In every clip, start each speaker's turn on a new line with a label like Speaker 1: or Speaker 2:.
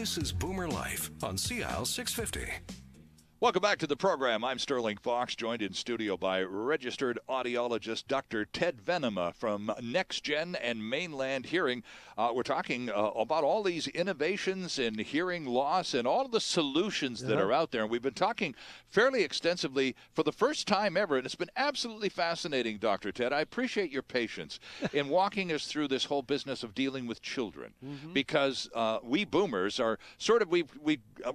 Speaker 1: This is Boomer Life on CL 650.
Speaker 2: Welcome back to the program. I'm Sterling Fox, joined in studio by registered audiologist Dr. Ted Venema from NextGen and Mainland Hearing. We're talking about all these innovations in hearing loss and all of the solutions that are out there. And we've been talking fairly extensively for the first time ever, and it's been absolutely fascinating, Dr. Ted. I appreciate your patience in walking us through this whole business of dealing with children, because we boomers are sort of, we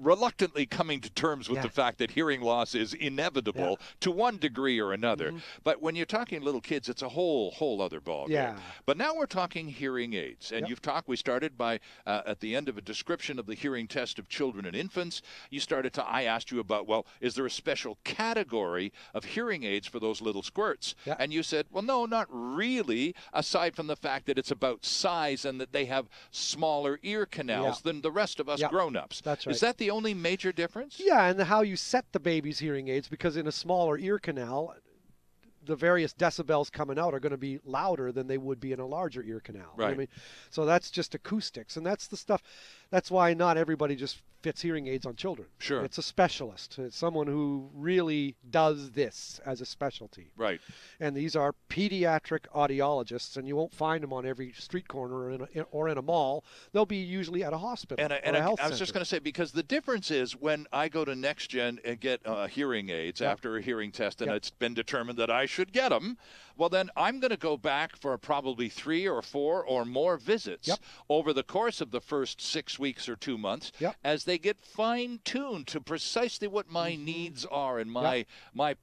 Speaker 2: reluctantly coming to terms with the fact that hearing loss is inevitable to one degree or another. But when you're talking little kids, it's a whole other ballgame. But now we're talking hearing aids. And we started by, at the end of a description of the hearing test of children and infants, I asked you about, well, is there a special category of hearing aids for those little squirts? And you said, well, no, not really, aside from the fact that it's about size and that they have smaller ear canals than the rest of us grown-ups.
Speaker 3: That's right.
Speaker 2: Is that the only major difference?
Speaker 3: Yeah, and how you set the baby's hearing aids, because in a smaller ear canal, the various decibels coming out are going to be louder than they would be in a larger ear canal.
Speaker 2: Right.
Speaker 3: You know what I mean? So that's just acoustics, and that's the stuff. That's why not everybody just fits hearing aids on children.
Speaker 2: Sure.
Speaker 3: It's a specialist. It's someone who really does this as a specialty.
Speaker 2: Right.
Speaker 3: And these are pediatric audiologists, and you won't find them on every street corner or in a mall. They'll be usually at a hospital or a health
Speaker 2: I was just going to say, because the difference is when I go to NextGen and get hearing aids after a hearing test, and it's been determined that I should get them, well, then I'm going to go back for probably 3 or 4 or more visits over the course of the first 6 weeks or 2 months as they get fine-tuned to precisely what my needs are and my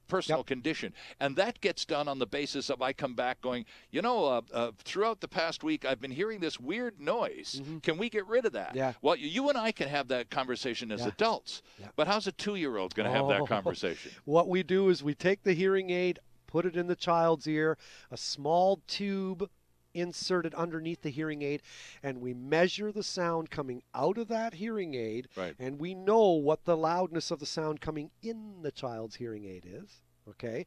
Speaker 2: personal condition. And that gets done on the basis of I come back going, you know, throughout the past week, I've been hearing this weird noise. Can we get rid of that? Well, you and I can have that conversation as adults, but how's a 2-year-old going to have that conversation?
Speaker 3: What we do is we take the hearing aid, put it in the child's ear, a small tube inserted underneath the hearing aid, and we measure the sound coming out of that hearing aid, and we know what the loudness of the sound coming in the child's hearing aid is. Okay,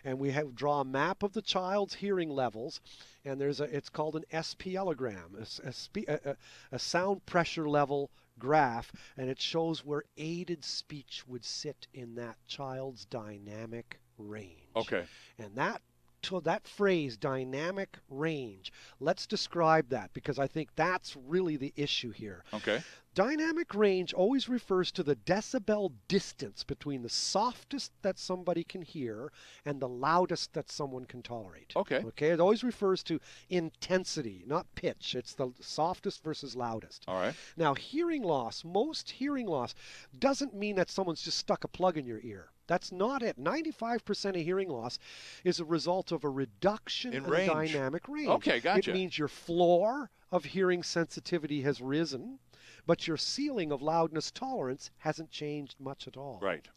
Speaker 3: and we draw a map of the child's hearing levels, and it's called an SPLogram, a sound pressure level graph, and it shows where aided speech would sit in that child's dynamic range.
Speaker 2: Okay.
Speaker 3: And that phrase, dynamic range, let's describe that, because I think that's really the issue here.
Speaker 2: Okay.
Speaker 3: Dynamic range always refers to the decibel distance between the softest that somebody can hear and the loudest that someone can tolerate.
Speaker 2: Okay.
Speaker 3: Okay, it always refers to intensity, not pitch. It's the softest versus loudest.
Speaker 2: All right.
Speaker 3: Now, hearing loss, most hearing loss doesn't mean that someone's just stuck a plug in your ear. That's not it. 95% of hearing loss is a result of a reduction in
Speaker 2: range.
Speaker 3: dynamic range.
Speaker 2: Okay, gotcha.
Speaker 3: It means your floor of hearing sensitivity has risen, but your ceiling of loudness tolerance hasn't changed much at all.
Speaker 2: Right.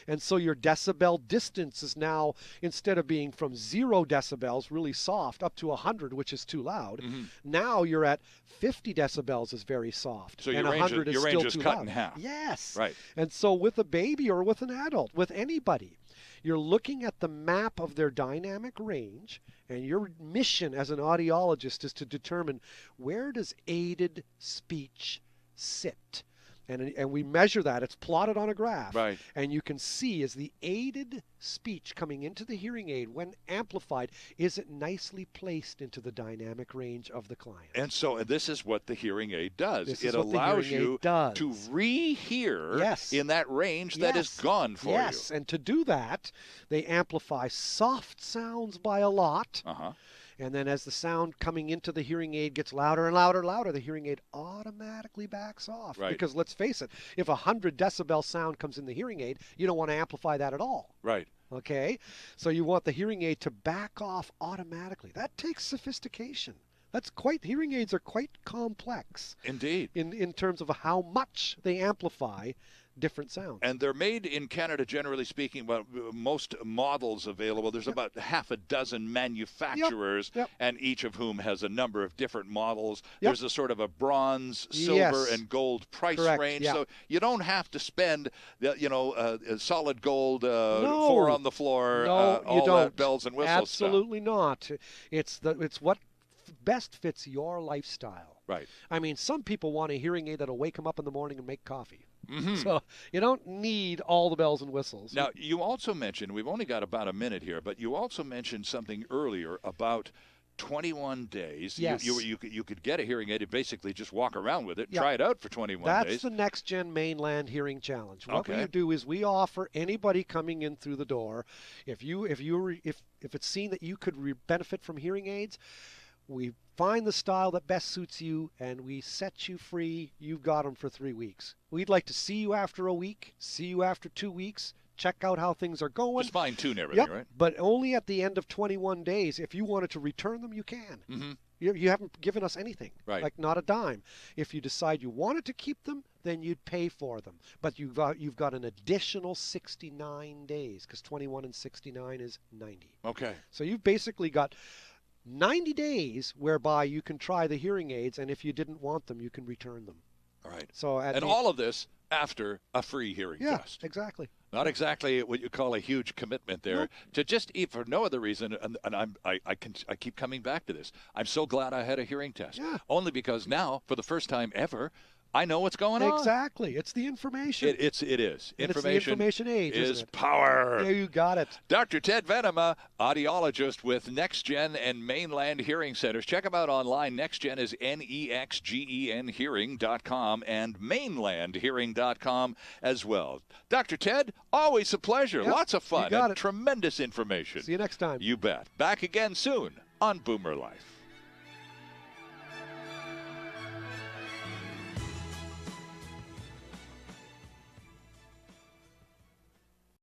Speaker 3: And so your decibel distance is now, instead of being from 0 decibels, really soft, up to 100, which is too loud, now you're at 50 decibels is very soft.
Speaker 2: So
Speaker 3: and
Speaker 2: your
Speaker 3: 100
Speaker 2: range,
Speaker 3: is
Speaker 2: your
Speaker 3: still
Speaker 2: range is
Speaker 3: too
Speaker 2: cut
Speaker 3: loud.
Speaker 2: in half.
Speaker 3: Yes.
Speaker 2: Right.
Speaker 3: And so with a baby or with an adult, with anybody, you're looking at the map of their dynamic range, and your mission as an audiologist is to determine where does aided speech sit. And we measure that. It's plotted on a graph.
Speaker 2: Right.
Speaker 3: And you can see, is the aided speech coming into the hearing aid, when amplified, is it nicely placed into the dynamic range of the client?
Speaker 2: And so this is what the hearing aid does. It allows you to rehear in that range that is gone for you.
Speaker 3: Yes, and to do that, they amplify soft sounds by a lot. And then as the sound coming into the hearing aid gets louder and louder and louder, the hearing aid automatically backs off.
Speaker 2: Right.
Speaker 3: Because let's face it, if a 100 decibel sound comes in the hearing aid, you don't want to amplify that at all.
Speaker 2: Right.
Speaker 3: Okay? So you want the hearing aid to back off automatically. That takes sophistication. Hearing aids are quite complex.
Speaker 2: Indeed.
Speaker 3: In terms of how much they amplify different sounds.
Speaker 2: And they're made in Canada, generally speaking. Well, most models available, there's about half a dozen manufacturers, and each of whom has a number of different models. There's a sort of a bronze, silver, and gold price range. So you don't have to spend, solid gold, 4 on the floor, all that bells and whistles
Speaker 3: Absolutely not. It's what best fits your lifestyle.
Speaker 2: Right.
Speaker 3: I mean, some people want a hearing aid that'll wake them up in the morning and make coffee.
Speaker 2: Mm-hmm.
Speaker 3: So you don't need all the bells and whistles.
Speaker 2: Now, you also mentioned, we've only got about a minute here, but you also mentioned something earlier about 21 days.
Speaker 3: Yes.
Speaker 2: You could get a hearing aid and basically just walk around with it,
Speaker 3: Yeah.
Speaker 2: try it out for 21
Speaker 3: That's
Speaker 2: days.
Speaker 3: the Next Gen Mainland Hearing Challenge. What
Speaker 2: Okay.
Speaker 3: we do is we offer anybody coming in through the door, if it's seen that you could benefit from hearing aids, we find the style that best suits you and we set you free. You've got them for 3 weeks. We'd like to see you after a week, see you after 2 weeks, check out how things are going.
Speaker 2: Just fine-tune everything, right?
Speaker 3: But only at the end of 21 days. If you wanted to return them, you can.
Speaker 2: Mm-hmm.
Speaker 3: You haven't given us anything,
Speaker 2: Right.
Speaker 3: like not a dime. If you decide you wanted to keep them, then you'd pay for them. But you've got an additional 69 days, because 21 and 69 is 90.
Speaker 2: Okay.
Speaker 3: So you've basically got 90 days whereby you can try the hearing aids, and if you didn't want them, you can return them.
Speaker 2: All right.
Speaker 3: So
Speaker 2: And all of this after a free hearing
Speaker 3: yeah,
Speaker 2: test.
Speaker 3: exactly.
Speaker 2: Not exactly what you call a huge commitment there.
Speaker 3: Nope.
Speaker 2: To just eat for no other reason, and I keep coming back to this. I'm so glad I had a hearing test.
Speaker 3: Yeah.
Speaker 2: Only because now, for the first time ever, I know what's going on.
Speaker 3: Exactly. It's the information.
Speaker 2: It is.
Speaker 3: And it's the information age,
Speaker 2: is
Speaker 3: isn't it?
Speaker 2: power.
Speaker 3: Yeah, you got it.
Speaker 2: Dr. Ted Venema, audiologist with Next Gen and Mainland Hearing Centers. Check him out online. Next Gen is NEXGEN Hearing.com and MainlandHearing.com as well. Dr. Ted, always a pleasure.
Speaker 3: Yep,
Speaker 2: Lots of fun.
Speaker 3: you got
Speaker 2: and
Speaker 3: it.
Speaker 2: tremendous information.
Speaker 3: See you next time.
Speaker 2: You bet. Back again soon on Boomer Life.